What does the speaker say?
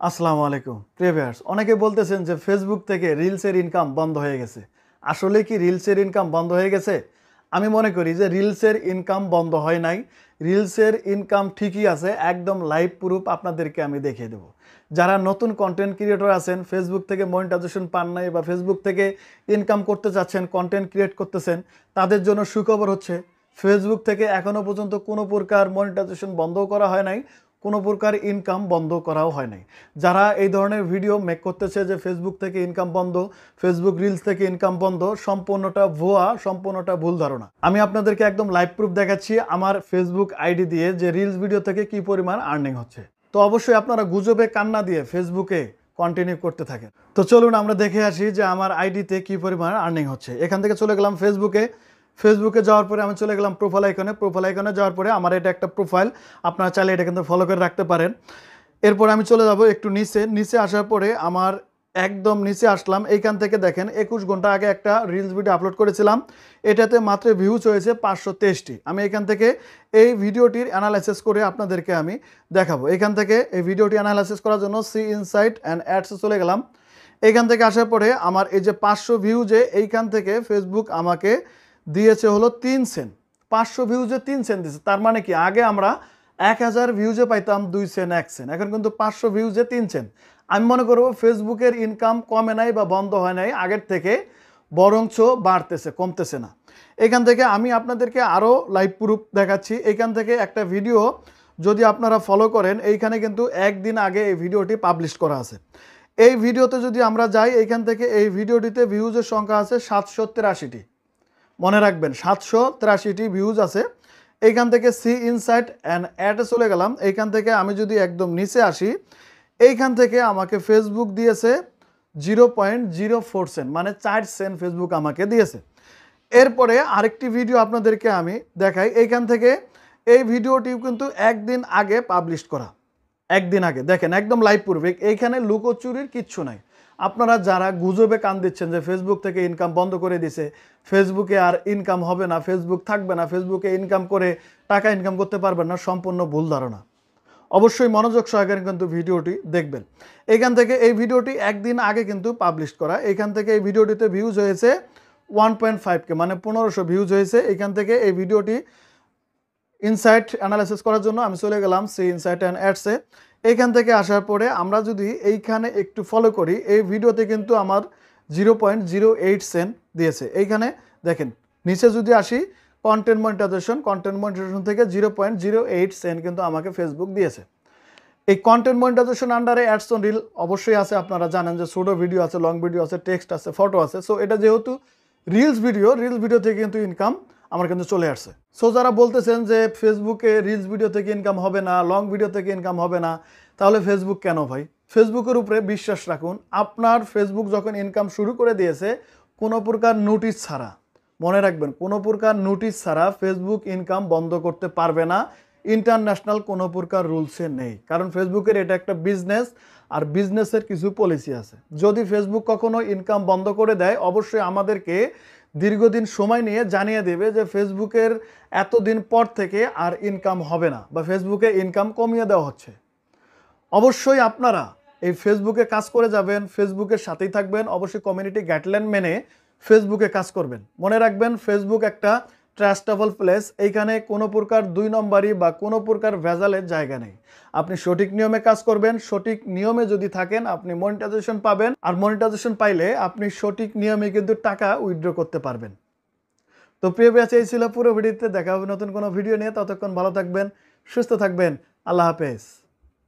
আসসালামু আলাইকুম প্রিয় ভিউয়ার্স, অনেকে বলতেছেন যে ফেসবুক থেকে রিলসের ইনকাম বন্ধ হয়ে গেছে। আসলে কি রিলসের ইনকাম বন্ধ হয়ে গেছে? আমি মনে করি যে রিলসের ইনকাম বন্ধ হয় নাই। রিলসের ইনকাম ঠিকই আছে, একদম লাইভ প্রুফ আপনাদেরকে আমি দেখিয়ে দেবো। যারা নতুন কন্টেন্ট ক্রিয়েটর আছেন, ফেসবুক থেকে মনিটাইজেশন পান নাই বা ফেসবুক থেকে ইনকাম করতে চাচ্ছেন, কন্টেন্ট ক্রিয়েট করতেছেন, তাদের জন্য সুখবর হচ্ছে ফেসবুক থেকে এখনও পর্যন্ত কোনো প্রকার মনিটাইজেশন বন্ধ করা হয় নাই, কোনো প্রকার ইনকাম বন্ধ করাও হয় নাই। যারা এই ধরনের ভিডিও মেক করতেছে যে ফেসবুক থেকে ইনকাম বন্ধ, ফেসবুক রিলস থেকে ইনকাম বন্ধ, সম্পূর্ণটা ভুয়া, সম্পূর্ণটা ভুল ধারণা। আমি আপনাদেরকে একদম লাইভ প্রুফ দেখাচ্ছি আমার ফেসবুক আইডি দিয়ে যে রিলস ভিডিও থেকে কি পরিমাণ আর্নিং হচ্ছে। তো অবশ্যই আপনারা গুজবে কান্না দিয়ে ফেসবুকে কন্টিনিউ করতে থাকেন। তো চলুন আমরা দেখে আসি যে আমার আইডিতে কি পরিমাণ আর্নিং হচ্ছে। এখান থেকে চলে গেলাম ফেসবুকে যাওয়ার পরে আমি চলে গেলাম প্রোফাইল আইকনে যাওয়ার পরে আমার এটা একটা প্রোফাইল, আপনারা চাইলে এটা কিন্তু ফলো করে রাখতে পারেন। এরপর আমি চলে যাব একটু নিচে আসার পরে আমার একদম নিচে আসলাম। এইখান থেকে দেখেন 21 ঘন্টা আগে একটা রিলস ভিডিও আপলোড করেছিলাম, এটাতে মাত্র ভিউজ হয়েছে 523টি। আমি এখান থেকে এই ভিডিওটির অ্যানালাইসিস করে আপনাদেরকে আমি দেখাবো। এখান থেকে এই ভিডিওটি অ্যানালাইসিস করার জন্য সি ইনসাইট অ্যান্ড অ্যাডসে চলে গেলাম। এইখান থেকে আসার পরে আমার এই যে 500 ভিউজে এইখান থেকে ফেসবুক আমাকে দিয়েছে হলো 3 সেন্ট। 500 ভিউজে 3 সেন্ট দিয়েছে, তার মানে কি আগে আমরা 1000 ভিউজে পাইতাম 2 সেন্ট 1 সেন্ট, এখন কিন্তু 500 ভিউজে 3 সেন্ট। আমি মনে করবো ফেসবুকের ইনকাম কমে নাই বা বন্ধ হয় নাই, আগের থেকে বরঞ্চ বাড়তেছে, কমতেছে না। এখান থেকে আমি আপনাদেরকে আরও লাইভ প্রুফ দেখাচ্ছি। এইখান থেকে একটা ভিডিও যদি আপনারা ফলো করেন, এইখানে কিন্তু একদিন আগে এই ভিডিওটি পাবলিশ করা আছে। এই ভিডিওতে যদি আমরা যাই, এইখান থেকে এই ভিডিওটিতে ভিউজের সংখ্যা আছে 783টি। মনে রাখবেন 783টি ভিউজ আছে। এইখান থেকে সি ইনসাইট অ্যান্ড অ্যাডে চলে গেলাম। এইখান থেকে আমি যদি একদম নিচে আসি, এইখান থেকে আমাকে ফেসবুক দিয়েছে 0.04 সেন্ট, মানে 4 সেন্ট ফেসবুক আমাকে দিয়েছে। এরপরে আরেকটি ভিডিও আপনাদেরকে আমি দেখাই। এইখান থেকে এই ভিডিওটি কিন্তু একদিন আগে পাবলিশ করা, একদিন আগে দেখেন একদম লাইভ প্রুফ। এইখানে লুকোচুরির কিচ্ছু নাই। আপনারা যারা গুজবে কান দিচ্ছেন যে ফেসবুক থেকে ইনকাম বন্ধ করে দিছে, ফেসবুকে আর ইনকাম হবে না, ফেসবুক থাকবে না, ফেসবুকে ইনকাম করে টাকা ইনকাম করতে পারবেন না, সম্পূর্ণ ভুল ধারণা। অবশ্যই মনোযোগ সহকারে কিন্তু ভিডিওটি দেখবেন। এখান থেকে এই ভিডিওটি একদিন আগে কিন্তু পাবলিশ করা। এখান থেকে এই ভিডিওটিতে ভিউজ হয়েছে 1.5K, মানে 1500 ভিউজ হয়েছে। এখান থেকে এই ভিডিওটি ইনসাইট অ্যানালাইসিস করার জন্য আমি চলে গেলাম সি ইনসাইট অ্যান্ড অ্যাডসে। এইখান থেকে আসার পরে আমরা যদি এইখানে একটু ফলো করি, এই ভিডিওতে কিন্তু আমার 0.08 সেন্ট দিয়েছে। এইখানে দেখেন নিচে যদি আসি, কন্টেন্ট মনিটাইজেশন থেকে 0.08 সেন্ট কিন্তু আমাকে ফেসবুক দিয়েছে। এই কন্টেন্ট মনিটাইজেশন আন্ডারে অ্যাডস অন রিল অবশ্যই আছে, আপনারা জানেন যে ছোটো ভিডিও আছে, লং ভিডিও আছে, টেক্সট আছে, ফটো আছে। সো এটা যেহেতু রিলস ভিডিও থেকে কিন্তু ইনকাম আমার কিন্তু চলে আসছে। সো যারা বলতেছেন যে ফেসবুকে রিলস ভিডিও থেকে ইনকাম হবে না, লং ভিডিও থেকে ইনকাম হবে না, তাহলে ফেসবুক কেন ভাই? ফেসবুকের উপরে বিশ্বাস রাখুন। আপনার ফেসবুক যখন ইনকাম শুরু করে দিয়েছে, কোনো প্রকার নোটিশ ছাড়া, মনে রাখবেন কোনো প্রকার নোটিশ ছাড়া ফেসবুক ইনকাম বন্ধ করতে পারবে না। ইন্টারন্যাশনাল কোনো প্রকার রুলসে নেই, কারণ ফেসবুকের এটা একটা বিজনেস, আর বিজনেসের কিছু পলিসি আছে। যদি ফেসবুক কখনো ইনকাম বন্ধ করে দেয়, অবশ্যই আমাদেরকে দীর্ঘদিন সময় নিয়ে জানিয়ে দেবে যে ফেসবুকের এতদিন পর থেকে আর ইনকাম হবে না, বা ফেসবুকে ইনকাম কমিয়ে দেওয়া হচ্ছে। অবশ্যই আপনারা এই ফেসবুকে কাজ করে যাবেন, ফেসবুকের সাথেই থাকবেন, অবশ্যই কমিউনিটি গাইডলাইন মেনে ফেসবুকে কাজ করবেন। মনে রাখবেন ফেসবুক একটা ট্রাস্টেবল প্লেস, এইখানে কোনো প্রকার 2 নম্বরই বা কোনো প্রকার ভেজালের জায়গা নেই। আপনি সঠিক নিয়মে কাজ করবেন, সঠিক নিয়মে যদি থাকেন আপনি মনিটাইজেশন পাবেন, আর মনিটাইজেশন পাইলে আপনি সঠিক নিয়মে কিন্তু টাকা উইথড্র করতে পারবেন। তো প্রিয় ব্যাচ, এই ছিল পুরো ভিডিওতে। দেখা হবে নতুন কোনো ভিডিও নিয়ে। ততক্ষণ ভালো থাকবেন, সুস্থ থাকবেন। আল্লাহ হাফেজ।